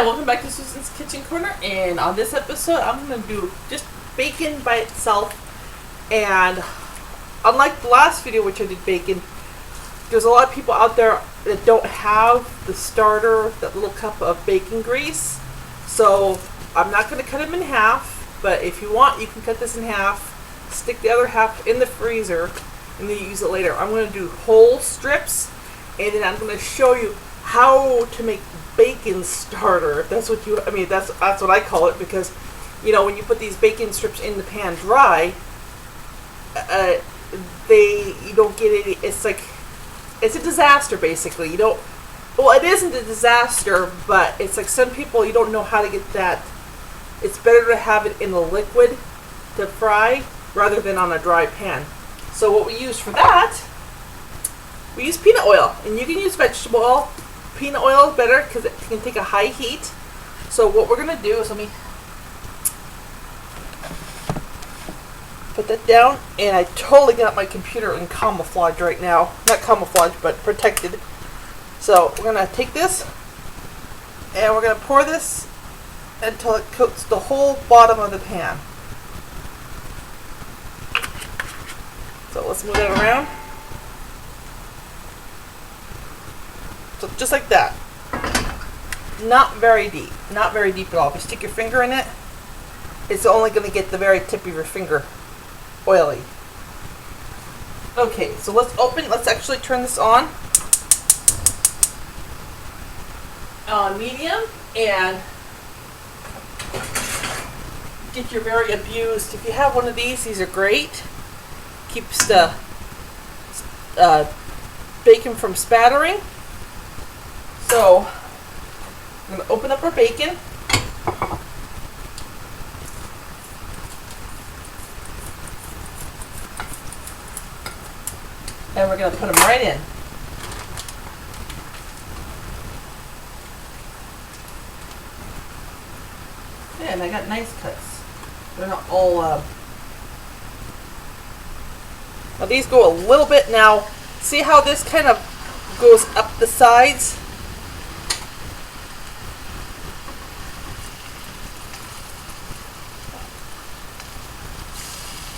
Hi, welcome back to Susan's Kitchen Corner, and on this episode I'm going to do just bacon by itself. And unlike the last video which I did bacon, there's a lot of people out there that don't have the starter, that little cup of bacon grease. So I'm not going to cut them in half, but if you want you can cut this in half, stick the other half in the freezer, and then use it later. I'm going to do whole strips, and then I'm going to show you how to make bacon starter. If that's what you, I mean, that's what I call it, because you know when you put these bacon strips in the pan dry, you don't get any. It's like it's a disaster basically. You don't. Well, it isn't a disaster, but it's like some people you don't know how to get that. It's better to have it in the liquid to fry rather than on a dry pan. So what we use for that, we use peanut oil, and you can use vegetable oil. Peanut oil is better because it can take a high heat. So what we're going to do is let me put that down, and I totally got my computer in camouflage right now. Not camouflage, but protected. So we're going to take this, and we're going to pour this until it coats the whole bottom of the pan. So let's move that around. So just like that. Not very deep. Not very deep at all. If you stick your finger in it, it's only going to get the very tip of your finger oily. Okay, so let's actually turn this on. Medium, and get your very abused. If you have one of these are great. Keeps the bacon from spattering. So I'm going to open up our bacon. And we're going to put them right in. Yeah, and I got nice cuts. They're not all... Now these go a little bit now. See how this kind of goes up the sides?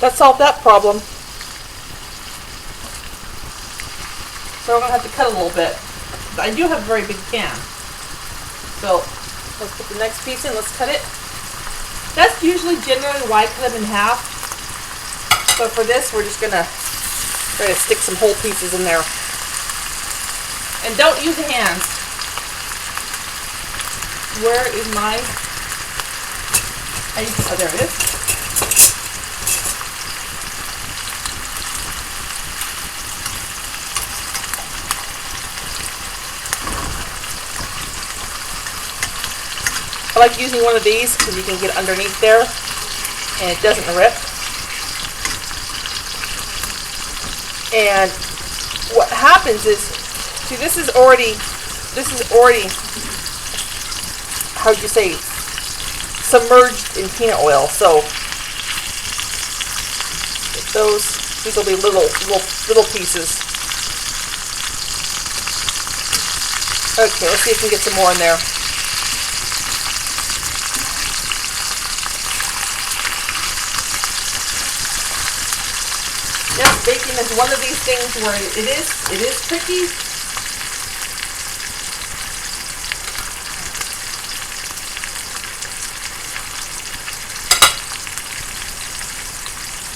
That solved that problem. So we're going to have to cut a little bit. But I do have a very big pan. So let's put the next piece in. Let's cut it. That's usually generally why I cut them in half. But for this, we're just going to try to stick some whole pieces in there. And don't use the hands. Where is my... Oh, there it is. I like using one of these because you can get underneath there and it doesn't rip. And what happens is, see, this is already, how'd you say, submerged in peanut oil. So these will be little pieces. Okay, let's see if we can get some more in there. Yes, bacon is one of these things where it is tricky.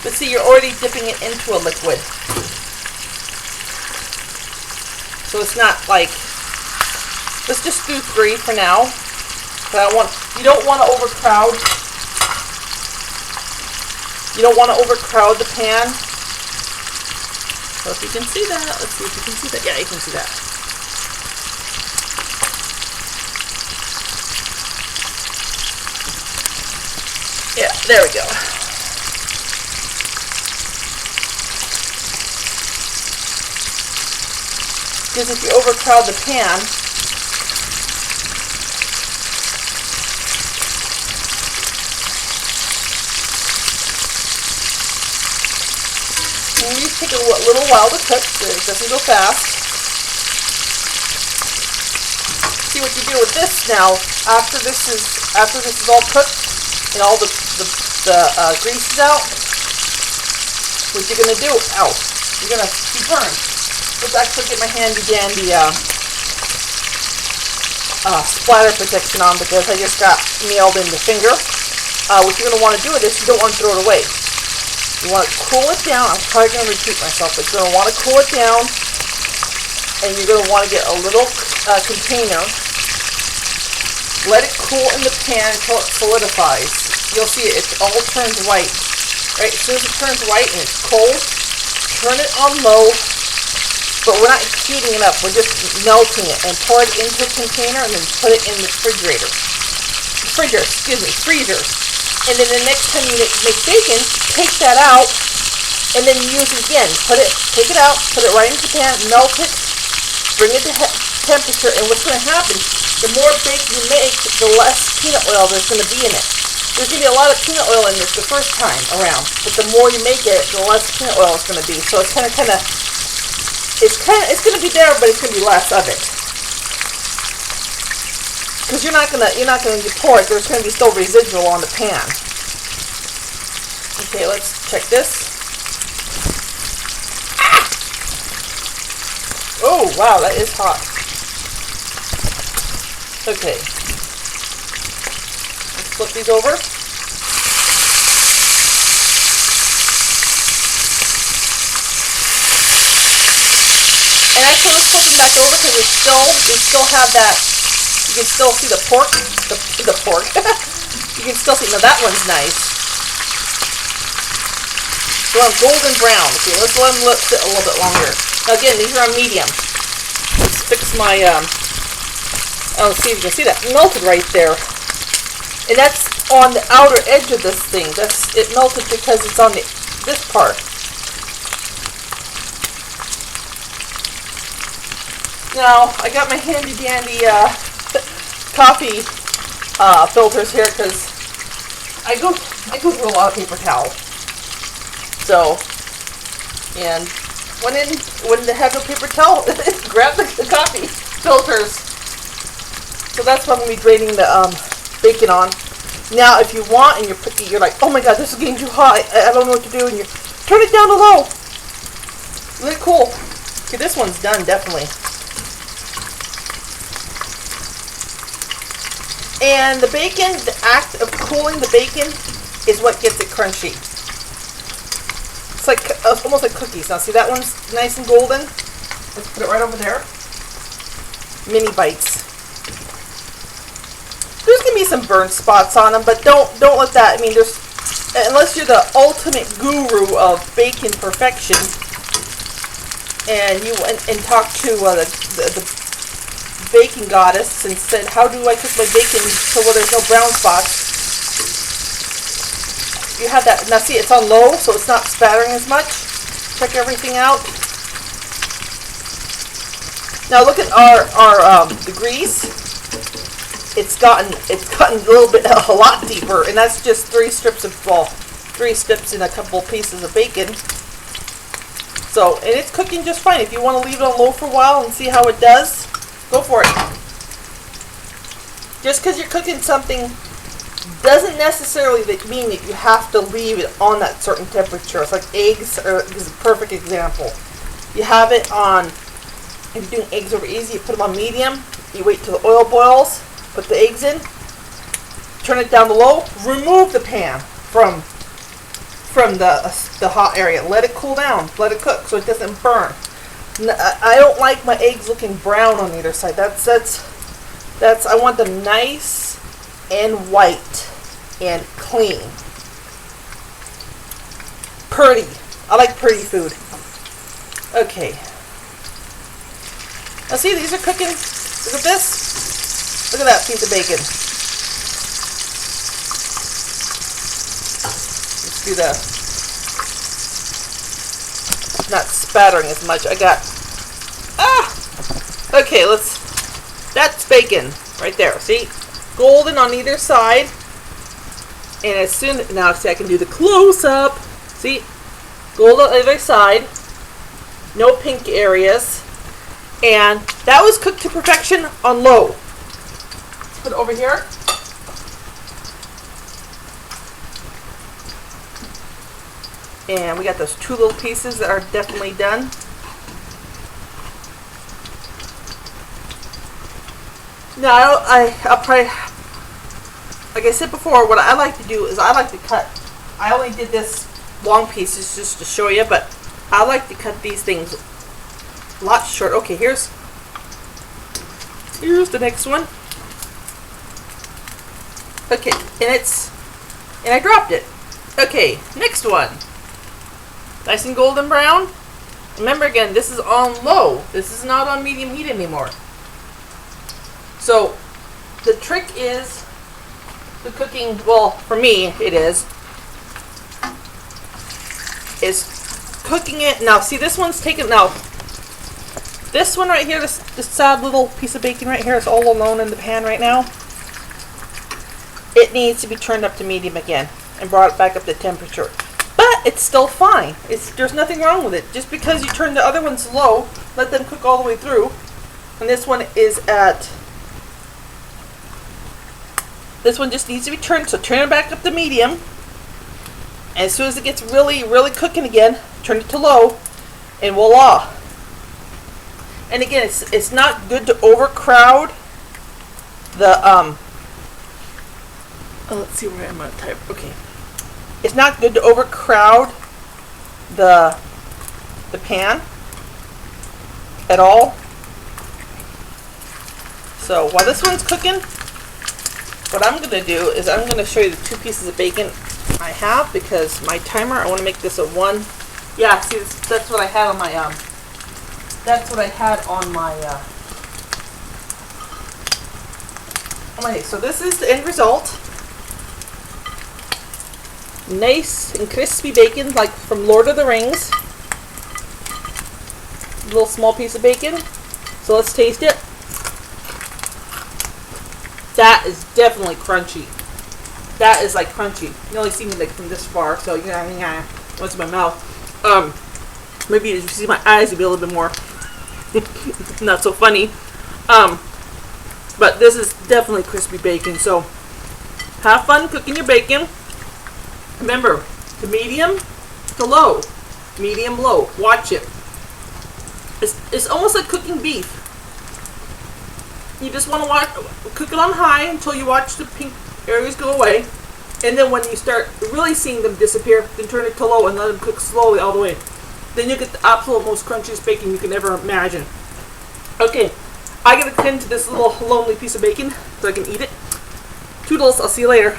But see, you're already dipping it into a liquid. So it's not like, let's just do 3 for now. But you don't want to overcrowd. You don't want to overcrowd the pan. So if you can see that, let's see if you can see that. Yeah, you can see that. Yeah, there we go. Because if you overcrowd the pan, and these take a little while to cook, so it doesn't go fast. see what you do with this now. After this is all cooked and all the grease is out, what you're gonna do? Ow! You're gonna be burned. Let's actually get my handy dandy splatter protection on because I just got nailed in the finger. What you're gonna want to do with this, you don't want to throw it away. You want to cool it down. I'm probably gonna repeat myself, but you're gonna want to cool it down, and you're gonna want to get a little container. Let it cool in the pan until it solidifies. You'll see it all turns white. Right? As soon as it turns white and it's cold, turn it on low. But we're not heating it up. We're just melting it and pour it into a container and then put it in the freezer. And then the next time you make bacon, take that out and then use it again. Take it out, put it right into the pan, melt it, bring it to temperature, and what's going to happen, the more bacon you make, the less peanut oil there's going to be in it. There's going to be a lot of peanut oil in this the first time around, but the more you make it, the less peanut oil it's going to be. So it's going to be there, but it's going to be less of it. Because you're not gonna pour it. There's going to be still residual on the pan. Okay, let's check this. Ah! Oh wow, that is hot. Okay, let's flip these over. And actually, let's flip them back over because we still have that. You can still see the pork. The pork. You can still see. Now that one's nice. So I'm golden brown. Okay, let's let them sit a little bit longer. Now again, these are on medium. Let's fix my. Oh, see if you can see that melted right there. And that's on the outer edge of this thing. It melted because it's on this part. Now I got my handy dandy coffee filters here because I go through a lot of paper towel. So, and when they have no paper towel, grab the coffee filters. So that's what I'm gonna be draining the bacon on. Now, if you want, and you're like, oh my god, this is getting too hot. I don't know what to do, and you turn it down to low. Really cool. Okay, this one's done definitely. And the bacon, the act of cooling the bacon is what gets it crunchy. It's like almost like cookies. Now see, that one's nice and golden. Let's put it right over there. Mini bites. There's gonna be some burnt spots on them, but don't let that. I mean, unless you're the ultimate guru of bacon perfection, and you went and talked to the baking goddess and said, how do I cook my bacon so there's no brown spots? You have that. Now see, it's on low, so it's not spattering as much. Check everything out. Now look at the grease. It's gotten a lot deeper, and that's just 3 strips in a couple pieces of bacon. So, and it's cooking just fine. If you want to leave it on low for a while and see how it does, go for it. Just because you're cooking something doesn't necessarily mean that you have to leave it on that certain temperature. It's like eggs is a perfect example. You have it on, if you're doing eggs over easy, you put them on medium, you wait till the oil boils, put the eggs in, turn it down to low, remove the pan from the hot area, let it cool down, let it cook so it doesn't burn. I don't like my eggs looking brown on either side. That's I want them nice and white and clean. Pretty. I like pretty food. Okay. Now see, these are cooking. Look at this. Look at that piece of bacon. Let's do the not spattering as much. Okay, that's bacon right there. See, golden on either side, and now see, I can do the close up. See, gold on either side, no pink areas, and that was cooked to perfection on low. put it over here. And we got those 2 little pieces that are definitely done. Now, I'll probably, like I said before, what I like to do is I like to cut. I only did this long pieces just to show you, but I like to cut these things a lot short. Okay, here's the next one. Okay, and I dropped it. Okay, next one. Nice and golden brown. Remember again, this is on low. This is not on medium heat anymore. So, the trick is the cooking, well, for me, it is cooking it. Now, see, this one's taken, now, this one right here, this sad little piece of bacon right here is all alone in the pan right now. It needs to be turned up to medium again and brought back up to temperature. But it's still fine. There's nothing wrong with it. Just because you turn the other ones low, let them cook all the way through. And this one is at, this one just needs to be turned, so turn it back up to medium. And as soon as it gets really, really cooking again, turn it to low, and voila. And again, it's not good to overcrowd the, oh, let's see where I'm going to type, okay. It's not good to overcrowd the pan at all. So while this one's cooking, what I'm going to do is I'm going to show you the 2 pieces of bacon I have, because my timer, I want to make this a 1. Yeah, see, that's what I had on my, so this is the end result. Nice and crispy bacon, like from Lord of the Rings. A little small piece of bacon. So let's taste it. That is definitely crunchy. That is like crunchy. You only see me like from this far, so yeah, what's in my mouth? Maybe if you see my eyes, it'll be a little bit more not so funny. But this is definitely crispy bacon. So have fun cooking your bacon. Remember, to medium to low. Medium, low. Watch it. It's almost like cooking beef. You just want to cook it on high until you watch the pink areas go away. And then when you start really seeing them disappear, then turn it to low and let them cook slowly all the way. Then you get the absolute most crunchiest bacon you can ever imagine. Okay, I gotta tend to this little lonely piece of bacon so I can eat it. Toodles, I'll see you later.